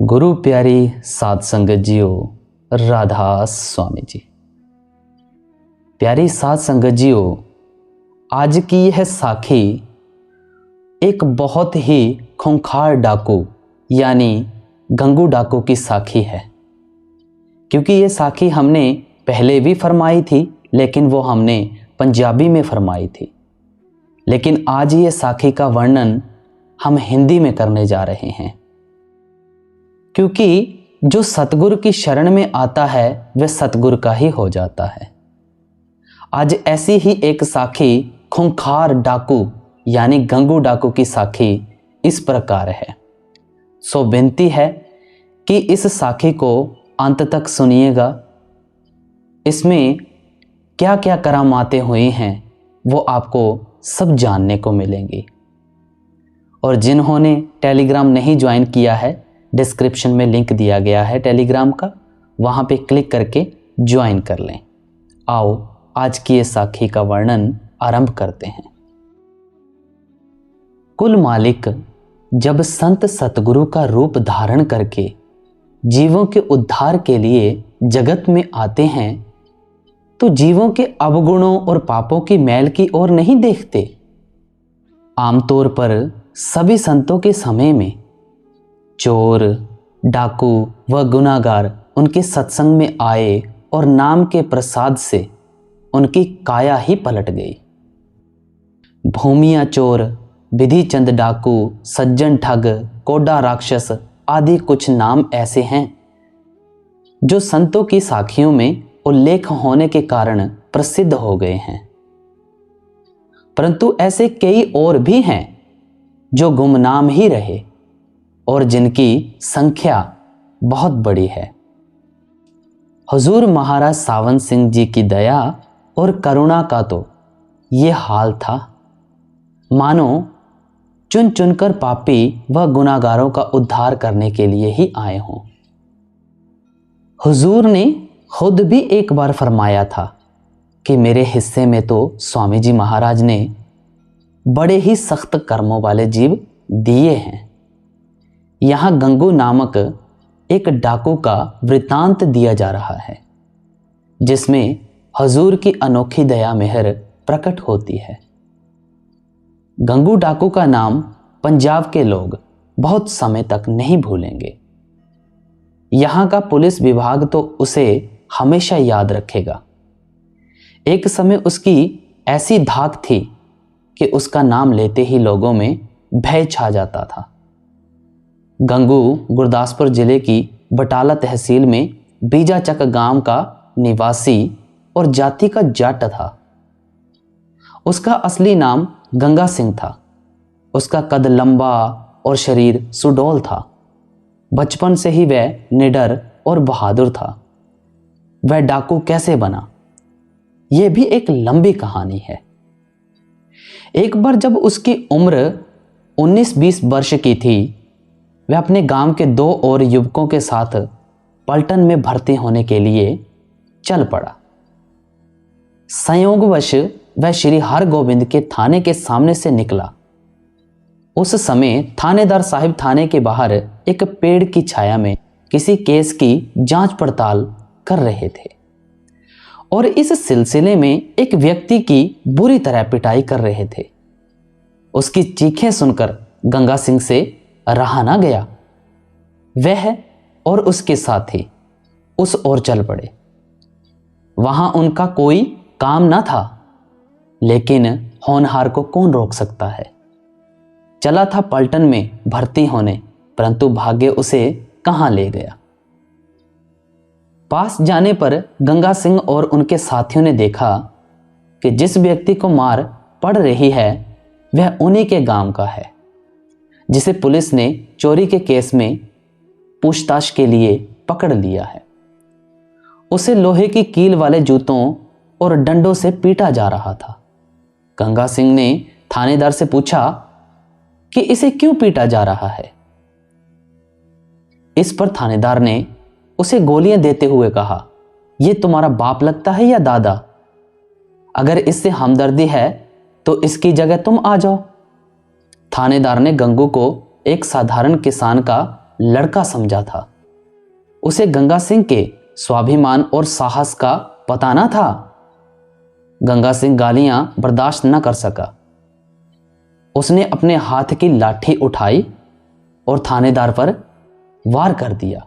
गुरु प्यारी साध संगत जियो, राधा स्वामी जी। प्यारी साध संगत जियो, आज की यह साखी एक बहुत ही खूंखार डाकू यानी गंगू डाकू की साखी है। क्योंकि ये साखी हमने पहले भी फरमाई थी, लेकिन वो हमने पंजाबी में फरमाई थी। लेकिन आज ये साखी का वर्णन हम हिंदी में करने जा रहे हैं, क्योंकि जो सतगुरु की शरण में आता है वह सतगुरु का ही हो जाता है। आज ऐसी ही एक साखी खूंखार डाकू यानी गंगू डाकू की साखी इस प्रकार है। सो विनती है कि इस साखी को अंत तक सुनिएगा। इसमें क्या क्या करामातें हुई हैं वो आपको सब जानने को मिलेंगी। और जिन्होंने टेलीग्राम नहीं ज्वाइन किया है, डिस्क्रिप्शन में लिंक दिया गया है टेलीग्राम का, वहां पे क्लिक करके ज्वाइन कर लें। आओ आज की ये साखी का वर्णन आरंभ करते हैं। कुल मालिक जब संत सतगुरु का रूप धारण करके जीवों के उद्धार के लिए जगत में आते हैं, तो जीवों के अवगुणों और पापों की मैल की ओर नहीं देखते। आमतौर पर सभी संतों के समय में चोर, डाकू व गुनाहगार उनके सत्संग में आए और नाम के प्रसाद से उनकी काया ही पलट गई। भूमिया चोर, विधि चंद डाकू, सज्जन ठग, कोडा राक्षस आदि कुछ नाम ऐसे हैं जो संतों की साखियों में उल्लेख होने के कारण प्रसिद्ध हो गए हैं। परंतु ऐसे कई और भी हैं जो गुमनाम ही रहे और जिनकी संख्या बहुत बड़ी है। हुजूर महाराज सावन सिंह जी की दया और करुणा का तो ये हाल था, मानो चुन चुनकर पापी व गुनाहगारों का उद्धार करने के लिए ही आए हों। हुजूर ने खुद भी एक बार फरमाया था कि मेरे हिस्से में तो स्वामी जी महाराज ने बड़े ही सख्त कर्मों वाले जीव दिए हैं। यहाँ गंगू नामक एक डाकू का वृतांत दिया जा रहा है, जिसमें हजूर की अनोखी दया मेहर प्रकट होती है। गंगू डाकू का नाम पंजाब के लोग बहुत समय तक नहीं भूलेंगे। यहाँ का पुलिस विभाग तो उसे हमेशा याद रखेगा। एक समय उसकी ऐसी धाक थी कि उसका नाम लेते ही लोगों में भय छा जाता था। गंगू गुरदासपुर जिले की बटाला तहसील में बीजाचक गांव का निवासी और जाति का जाट था। उसका असली नाम गंगा सिंह था। उसका कद लंबा और शरीर सुडौल था। बचपन से ही वह निडर और बहादुर था। वह डाकू कैसे बना, यह भी एक लंबी कहानी है। एक बार जब उसकी उम्र 19-20 वर्ष की थी, वह अपने गांव के 2 और युवकों के साथ पलटन में भर्ती होने के लिए चल पड़ा। संयोगवश वह श्री हरगोविंद के थाने के सामने से निकला। उस समय थानेदार साहिब थाने के बाहर एक पेड़ की छाया में किसी केस की जांच पड़ताल कर रहे थे और इस सिलसिले में एक व्यक्ति की बुरी तरह पिटाई कर रहे थे। उसकी चीखें सुनकर गंगा सिंह से रहा ना गया। वह और उसके साथी उस ओर चल पड़े। वहां उनका कोई काम ना था, लेकिन होनहार को कौन रोक सकता है। चला था पलटन में भर्ती होने, परंतु भाग्य उसे कहां ले गया। पास जाने पर गंगा सिंह और उनके साथियों ने देखा कि जिस व्यक्ति को मार पड़ रही है वह उन्हीं के गांव का है, जिसे पुलिस ने चोरी के केस में पूछताछ के लिए पकड़ लिया है। उसे लोहे की कील वाले जूतों और डंडों से पीटा जा रहा था। गंगा सिंह ने थानेदार से पूछा कि इसे क्यों पीटा जा रहा है। इस पर थानेदार ने उसे गोलियां देते हुए कहा, यह तुम्हारा बाप लगता है या दादा? अगर इससे हमदर्दी है तो इसकी जगह तुम आ जाओ। थानेदार ने गंगू को एक साधारण किसान का लड़का समझा था। उसे गंगा सिंह के स्वाभिमान और साहस का पता न था। गंगा सिंह गालियां बर्दाश्त न कर सका। उसने अपने हाथ की लाठी उठाई और थानेदार पर वार कर दिया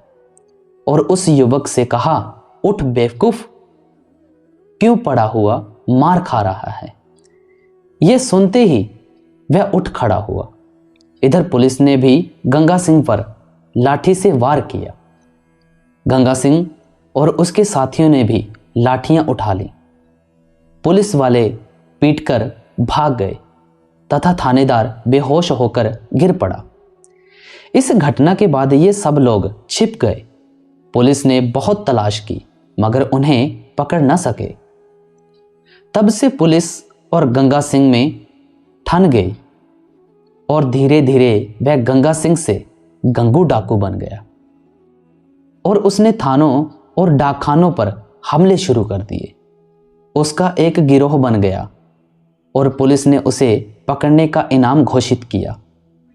और उस युवक से कहा, उठ बेवकूफ, क्यों पड़ा हुआ मार खा रहा है। यह सुनते ही वह उठ खड़ा हुआ। इधर पुलिस ने भी गंगा सिंह पर लाठी से वार किया। गंगा सिंह और उसके साथियों ने भी लाठियां उठा ली। पुलिस वाले पीटकर भाग गए तथा थानेदार बेहोश होकर गिर पड़ा। इस घटना के बाद ये सब लोग छिप गए। पुलिस ने बहुत तलाश की मगर उन्हें पकड़ न सके। तब से पुलिस और गंगा सिंह में ठन गई और धीरे धीरे वह गंगा सिंह से गंगू डाकू बन गया और उसने थानों और डाकखानों पर हमले शुरू कर दिए। उसका एक गिरोह बन गया और पुलिस ने उसे पकड़ने का इनाम घोषित किया।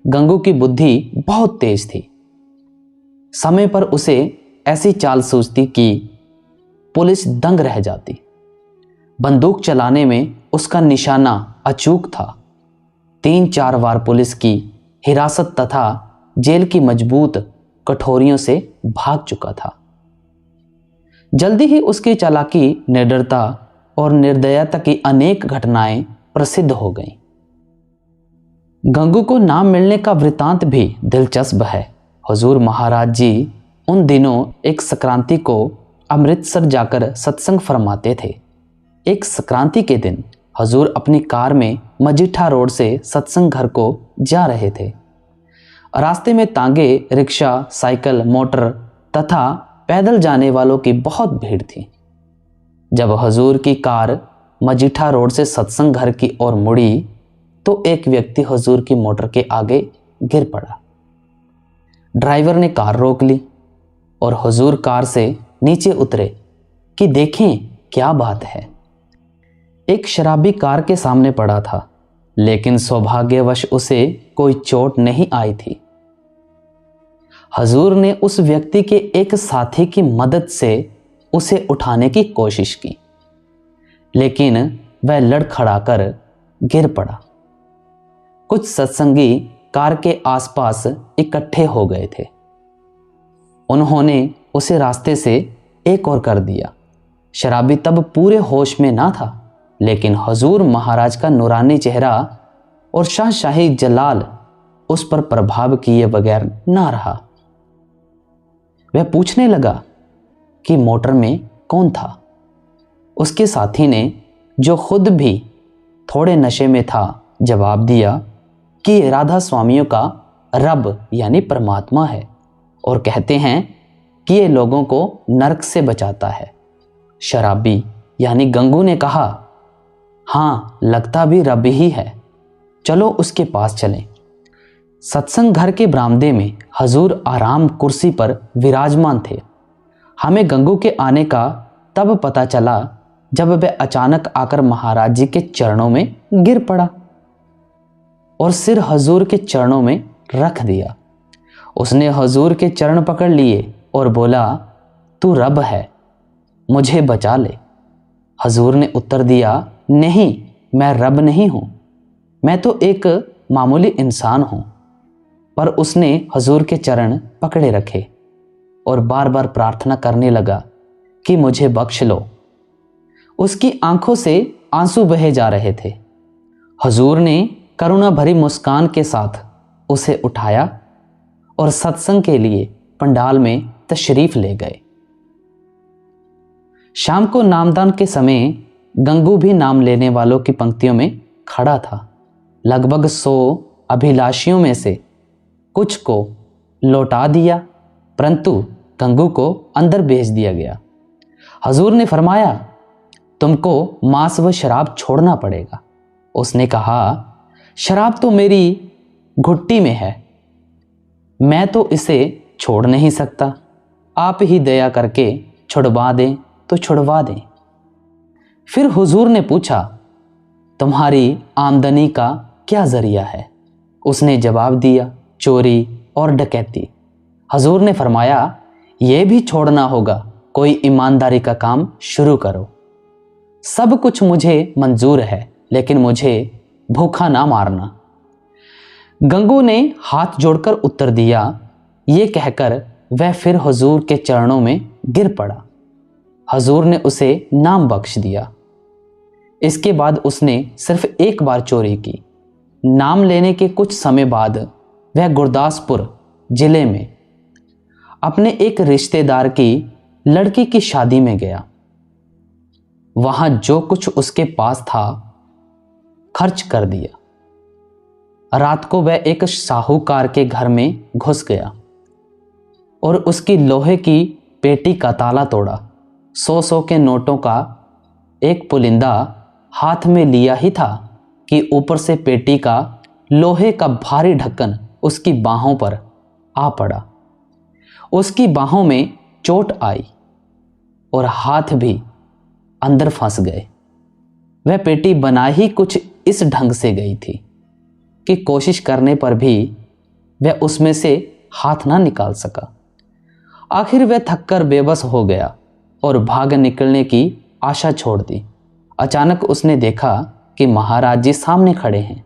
गंगू की बुद्धि बहुत तेज थी। समय पर उसे ऐसी चाल सूझती कि पुलिस दंग रह जाती। बंदूक चलाने में उसका निशाना अचूक था। 3-4 बार पुलिस की हिरासत तथा जेल की मजबूत कठोरियों से भाग चुका था। जल्दी ही उसकी चालाकी, निडरता और निर्दयता की अनेक घटनाएं प्रसिद्ध हो गईं। गंगू को नाम मिलने का वृतांत भी दिलचस्प है। हुजूर महाराज जी उन दिनों एक संक्रांति को अमृतसर जाकर सत्संग फरमाते थे। एक संक्रांति के दिन हुजूर अपनी कार में मजीठा रोड से सत्संग घर को जा रहे थे। रास्ते में तांगे, रिक्शा, साइकिल, मोटर तथा पैदल जाने वालों की बहुत भीड़ थी। जब हुजूर की कार मजीठा रोड से सत्संग घर की ओर मुड़ी तो एक व्यक्ति हुजूर की मोटर के आगे गिर पड़ा। ड्राइवर ने कार रोक ली और हुजूर कार से नीचे उतरे कि देखें क्या बात है। एक शराबी कार के सामने पड़ा था, लेकिन सौभाग्यवश उसे कोई चोट नहीं आई थी। हुजूर ने उस व्यक्ति के एक साथी की मदद से उसे उठाने की कोशिश की, लेकिन वह लड़खड़ाकर गिर पड़ा। कुछ सत्संगी कार के आसपास इकट्ठे हो गए थे। उन्होंने उसे रास्ते से एक और कर दिया। शराबी तब पूरे होश में ना था, लेकिन हुजूर महाराज का नूरानी चेहरा और शाहशाही जलाल उस पर प्रभाव किए बगैर ना रहा। वह पूछने लगा कि मोटर में कौन था। उसके साथी ने, जो खुद भी थोड़े नशे में था, जवाब दिया कि ये राधा स्वामियों का रब यानी परमात्मा है और कहते हैं कि ये लोगों को नरक से बचाता है। शराबी यानी गंगू ने कहा, हाँ लगता भी रब ही है, चलो उसके पास चलें। सत्संग घर के बरामदे में हुजूर आराम कुर्सी पर विराजमान थे। हमें गंगू के आने का तब पता चला जब वह अचानक आकर महाराज जी के चरणों में गिर पड़ा और सिर हुजूर के चरणों में रख दिया। उसने हुजूर के चरण पकड़ लिए और बोला, तू रब है, मुझे बचा ले। हुजूर ने उत्तर दिया, नहीं, मैं रब नहीं हूं, मैं तो एक मामूली इंसान हूं। पर उसने हुजूर के चरण पकड़े रखे और बार बार प्रार्थना करने लगा कि मुझे बख्श लो। उसकी आंखों से आंसू बहे जा रहे थे। हुजूर ने करुणा भरी मुस्कान के साथ उसे उठाया और सत्संग के लिए पंडाल में तशरीफ ले गए। शाम को नामदान के समय गंगू भी नाम लेने वालों की पंक्तियों में खड़ा था। लगभग 100 अभिलाषियों में से कुछ को लौटा दिया, परंतु गंगू को अंदर भेज दिया गया। हुजूर ने फरमाया, तुमको मांस व शराब छोड़ना पड़ेगा। उसने कहा, शराब तो मेरी घुट्टी में है, मैं तो इसे छोड़ नहीं सकता, आप ही दया करके छुड़वा दें तो छुड़वा दें। फिर हुजूर ने पूछा, तुम्हारी आमदनी का क्या जरिया है? उसने जवाब दिया, चोरी और डकैती। हजूर ने फरमाया, यह भी छोड़ना होगा, कोई ईमानदारी का काम शुरू करो। सब कुछ मुझे मंजूर है, लेकिन मुझे भूखा ना मारना। गंगू ने हाथ जोड़कर उत्तर दिया। ये कहकर वह फिर हुजूर के चरणों में गिर पड़ा। हुजूर ने उसे नाम बख्श दिया। इसके बाद उसने सिर्फ एक बार चोरी की। नाम लेने के कुछ समय बाद वह गुरदासपुर जिले में अपने एक रिश्तेदार की लड़की की शादी में गया। वहां जो कुछ उसके पास था खर्च कर दिया। रात को वह एक साहूकार के घर में घुस गया और उसकी लोहे की पेटी का ताला तोड़ा। 100 के नोटों का एक पुलिंदा हाथ में लिया ही था कि ऊपर से पेटी का लोहे का भारी ढक्कन उसकी बाहों पर आ पड़ा। उसकी बाहों में चोट आई और हाथ भी अंदर फंस गए। वह पेटी बना ही कुछ इस ढंग से गई थी कि कोशिश करने पर भी वह उसमें से हाथ ना निकाल सका। आखिर वह थककर बेबस हो गया और भाग निकलने की आशा छोड़ दी। अचानक उसने देखा कि महाराज जी सामने खड़े हैं।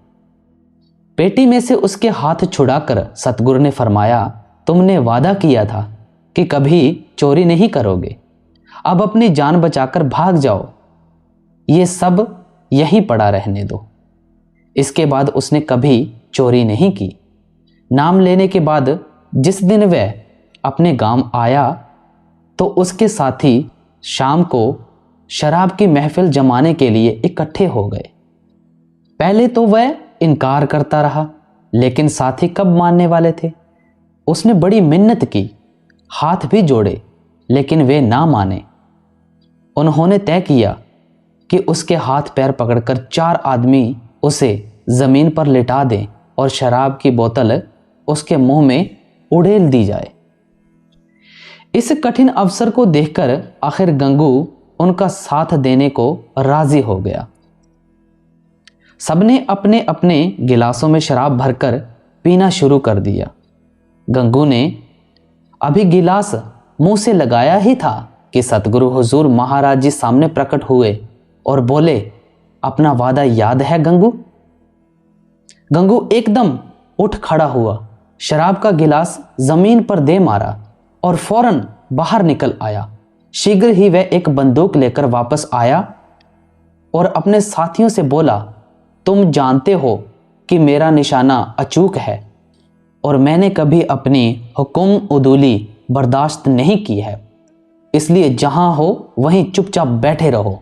पेटी में से उसके हाथ छुड़ाकर सतगुरु ने फरमाया, तुमने वादा किया था कि कभी चोरी नहीं करोगे, अब अपनी जान बचाकर भाग जाओ, ये सब यहीं पड़ा रहने दो। इसके बाद उसने कभी चोरी नहीं की। नाम लेने के बाद जिस दिन वह अपने गांव आया तो उसके साथी शाम को शराब की महफिल जमाने के लिए इकट्ठे हो गए। पहले तो वह इनकार करता रहा, लेकिन साथी कब मानने वाले थे। उसने बड़ी मिन्नत की, हाथ भी जोड़े, लेकिन वे ना माने। उन्होंने तय किया कि उसके हाथ पैर पकड़कर 4 आदमी उसे जमीन पर लिटा दें और शराब की बोतल उसके मुंह में उड़ेल दी जाए। इस कठिन अवसर को देखकर आखिर गंगू उनका साथ देने को राजी हो गया। सबने अपने अपने गिलासों में शराब भरकर पीना शुरू कर दिया। गंगू ने अभी गिलास मुंह से लगाया ही था कि सतगुरु हुजूर महाराज जी सामने प्रकट हुए और बोले, अपना वादा याद है गंगू? गंगू एकदम उठ खड़ा हुआ, शराब का गिलास जमीन पर दे मारा और फौरन बाहर निकल आया। शीघ्र ही वह एक बंदूक लेकर वापस आया और अपने साथियों से बोला, तुम जानते हो कि मेरा निशाना अचूक है और मैंने कभी अपनी हुकुम उदूली बर्दाश्त नहीं की है, इसलिए जहां हो वहीं चुपचाप बैठे रहो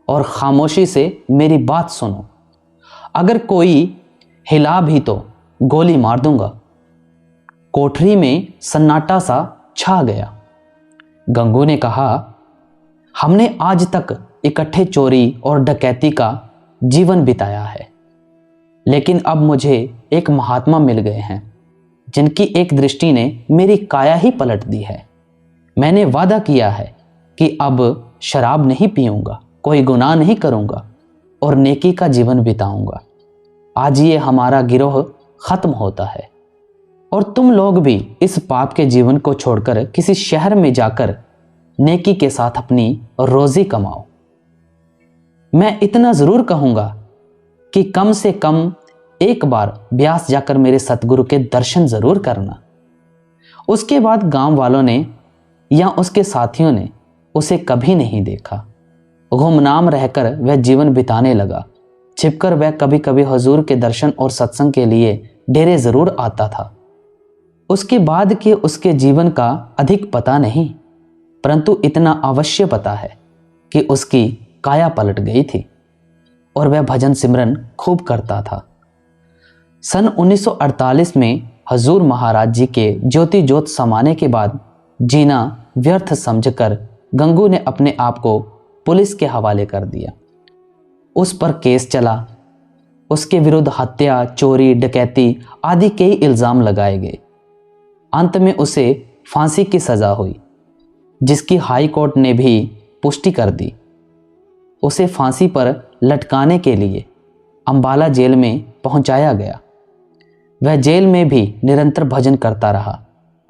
और खामोशी से मेरी बात सुनो। अगर कोई हिला भी तो गोली मार दूंगा। कोठरी में सन्नाटा सा छा गया। गंगू ने कहा, हमने आज तक इकट्ठे चोरी और डकैती का जीवन बिताया है, लेकिन अब मुझे एक महात्मा मिल गए हैं जिनकी एक दृष्टि ने मेरी काया ही पलट दी है। मैंने वादा किया है कि अब शराब नहीं पीऊंगा, कोई गुनाह नहीं करूंगा और नेकी का जीवन बिताऊंगा। आज ये हमारा गिरोह खत्म होता है और तुम लोग भी इस पाप के जीवन को छोड़कर किसी शहर में जाकर नेकी के साथ अपनी रोजी कमाओ। मैं इतना जरूर कहूंगा कि कम से कम एक बार ब्यास जाकर मेरे सतगुरु के दर्शन जरूर करना। उसके बाद गांव वालों ने या उसके साथियों ने उसे कभी नहीं देखा। गुमनाम रहकर वह जीवन बिताने लगा। छिपकर वह कभी कभी हुजूर के दर्शन और सत्संग के लिए डेरे जरूर आता था। उसके बाद के उसके जीवन का अधिक पता नहीं, परंतु इतना अवश्य पता है कि उसकी काया पलट गई थी और वह भजन सिमरन खूब करता था। सन 1948 में हुजूर महाराज जी के ज्योति ज्योत समाने के बाद जीना व्यर्थ समझकर गंगू ने अपने आप को पुलिस के हवाले कर दिया। उस पर केस चला। उसके विरुद्ध हत्या, चोरी, डकैती आदि कई इल्जाम लगाए गए। अंत में उसे फांसी की सजा हुई, जिसकी हाई कोर्ट ने भी पुष्टि कर दी। उसे फांसी पर लटकाने के लिए अंबाला जेल में पहुंचाया गया। वह जेल में भी निरंतर भजन करता रहा।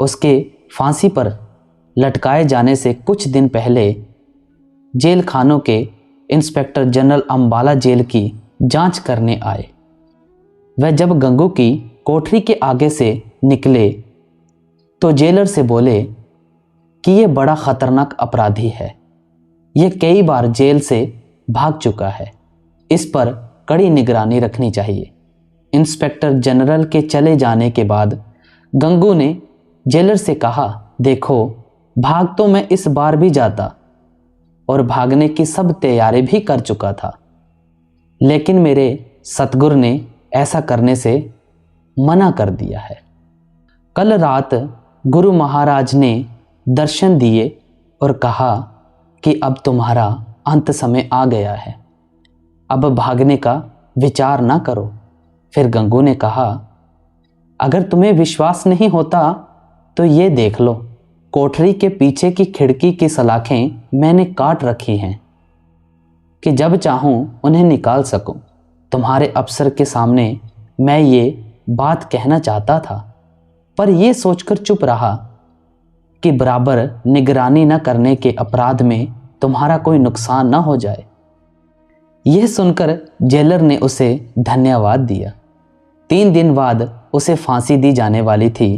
उसके फांसी पर लटकाए जाने से कुछ दिन पहले जेल खानों के इंस्पेक्टर जनरल अंबाला जेल की जांच करने आए। वह जब गंगू की कोठरी के आगे से निकले तो जेलर से बोले कि यह बड़ा खतरनाक अपराधी है, यह कई बार जेल से भाग चुका है, इस पर कड़ी निगरानी रखनी चाहिए। इंस्पेक्टर जनरल के चले जाने के बाद गंगू ने जेलर से कहा, देखो भाग तो मैं इस बार भी जाता और भागने की सब तैयारी भी कर चुका था, लेकिन मेरे सतगुरु ने ऐसा करने से मना कर दिया है। कल रात गुरु महाराज ने दर्शन दिए और कहा कि अब तुम्हारा अंत समय आ गया है, अब भागने का विचार ना करो। फिर गंगू ने कहा, अगर तुम्हें विश्वास नहीं होता तो ये देख लो, कोठरी के पीछे की खिड़की की सलाखें मैंने काट रखी हैं कि जब चाहूं उन्हें निकाल सकूं। तुम्हारे अफसर के सामने मैं ये बात कहना चाहता था, पर यह सोचकर चुप रहा कि बराबर निगरानी न करने के अपराध में तुम्हारा कोई नुकसान न हो जाए। यह सुनकर जेलर ने उसे धन्यवाद दिया। 3 दिन बाद उसे फांसी दी जाने वाली थी।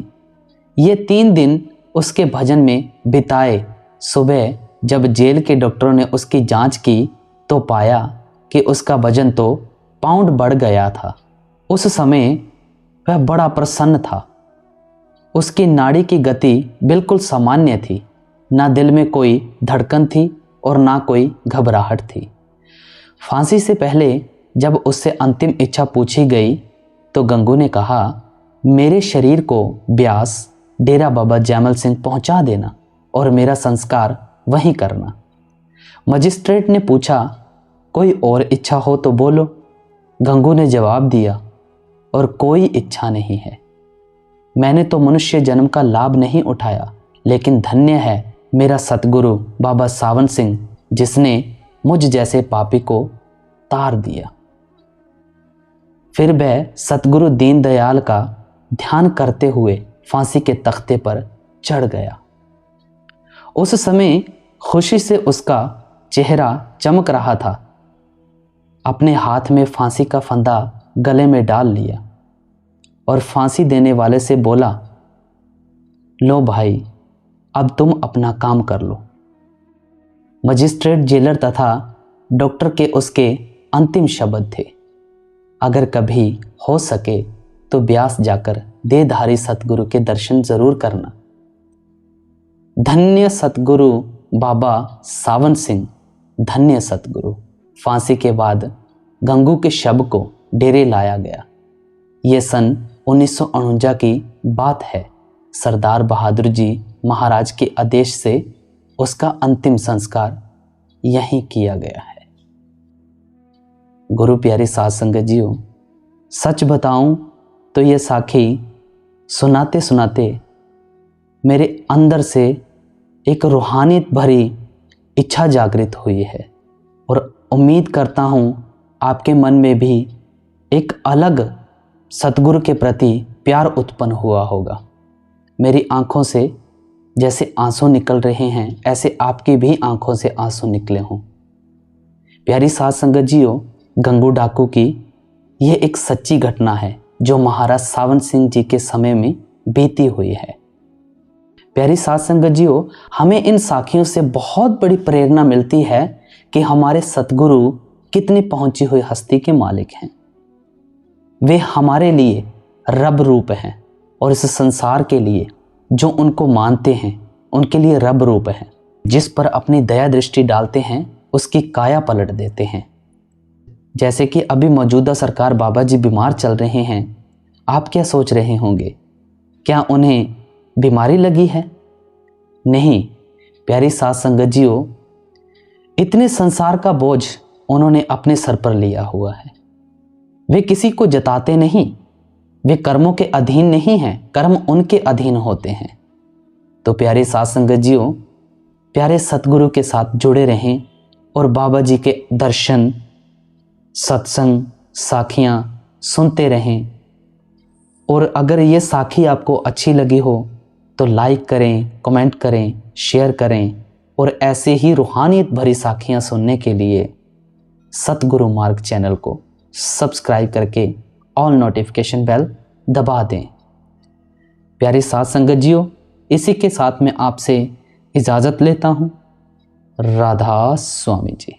ये 3 दिन उसके भजन में बिताए। सुबह जब जेल के डॉक्टरों ने उसकी जांच की तो पाया कि उसका वजन तो पाउंड बढ़ गया था। उस समय वह बड़ा प्रसन्न था। उसकी नाड़ी की गति बिल्कुल सामान्य थी, ना दिल में कोई धड़कन थी और ना कोई घबराहट थी। फांसी से पहले जब उससे अंतिम इच्छा पूछी गई तो गंगू ने कहा, मेरे शरीर को ब्यास डेरा बाबा जैमल सिंह पहुंचा देना और मेरा संस्कार वहीं करना। मजिस्ट्रेट ने पूछा, कोई और इच्छा हो तो बोलो। गंगू ने जवाब दिया, और कोई इच्छा नहीं है। मैंने तो मनुष्य जन्म का लाभ नहीं उठाया, लेकिन धन्य है मेरा सतगुरु बाबा सावन सिंह, जिसने मुझ जैसे पापी को तार दिया। फिर वह सतगुरु दीनदयाल का ध्यान करते हुए फांसी के तख्ते पर चढ़ गया। उस समय खुशी से उसका चेहरा चमक रहा था। अपने हाथ में फांसी का फंदा गले में डाल लिया और फांसी देने वाले से बोला, लो भाई, अब तुम अपना काम कर लो। मजिस्ट्रेट, जेलर तथा डॉक्टर के उसके अंतिम शब्द थे, अगर कभी हो सके तो ब्यास जाकर देहधारी सतगुरु के दर्शन जरूर करना। धन्य सतगुरु बाबा सावन सिंह, धन्य सतगुरु। फांसी के बाद गंगू के शव को डेरे लाया गया। यह सन 1949 की बात है। सरदार बहादुर जी महाराज के आदेश से उसका अंतिम संस्कार यहीं किया गया है। गुरु प्यारी साध संगत जीओ, सच बताऊं तो ये साखी सुनाते सुनाते मेरे अंदर से एक रूहानियत भरी इच्छा जागृत हुई है और उम्मीद करता हूं आपके मन में भी एक अलग सतगुरु के प्रति प्यार उत्पन्न हुआ होगा। मेरी आंखों से जैसे आंसू निकल रहे हैं, ऐसे आपकी भी आंखों से आंसू निकले हों। प्यारी साध संगत जीओ, गंगू डाकू की यह एक सच्ची घटना है जो महाराज सावन सिंह जी के समय में बीती हुई है। प्यारी साध संगत जीओ, हमें इन साखियों से बहुत बड़ी प्रेरणा मिलती है कि हमारे सतगुरु कितनी पहुंची हुई हस्ती के मालिक हैं। वे हमारे लिए रब रूप हैं और इस संसार के लिए जो उनको मानते हैं उनके लिए रब रूप हैं। जिस पर अपनी दया दृष्टि डालते हैं उसकी काया पलट देते हैं। जैसे कि अभी मौजूदा सरकार बाबा जी बीमार चल रहे हैं, आप क्या सोच रहे होंगे? क्या उन्हें बीमारी लगी है? नहीं प्यारी साध संगत जीओ, इतने संसार का बोझ उन्होंने अपने सर पर लिया हुआ है। वे किसी को जताते नहीं, वे कर्मों के अधीन नहीं हैं, कर्म उनके अधीन होते हैं। तो प्यारे साध संगत जीओ, प्यारे सतगुरु के साथ जुड़े रहें और बाबा जी के दर्शन, सत्संग, साखियाँ सुनते रहें। और अगर ये साखी आपको अच्छी लगी हो तो लाइक करें, कमेंट करें, शेयर करें और ऐसे ही रूहानियत भरी साखियाँ सुनने के लिए सतगुरु मार्ग चैनल को सब्सक्राइब करके ऑल नोटिफिकेशन बेल दबा दें। प्यारे साथ संगत जियो, इसी के साथ मैं आपसे इजाज़त लेता हूँ। राधा स्वामी जी।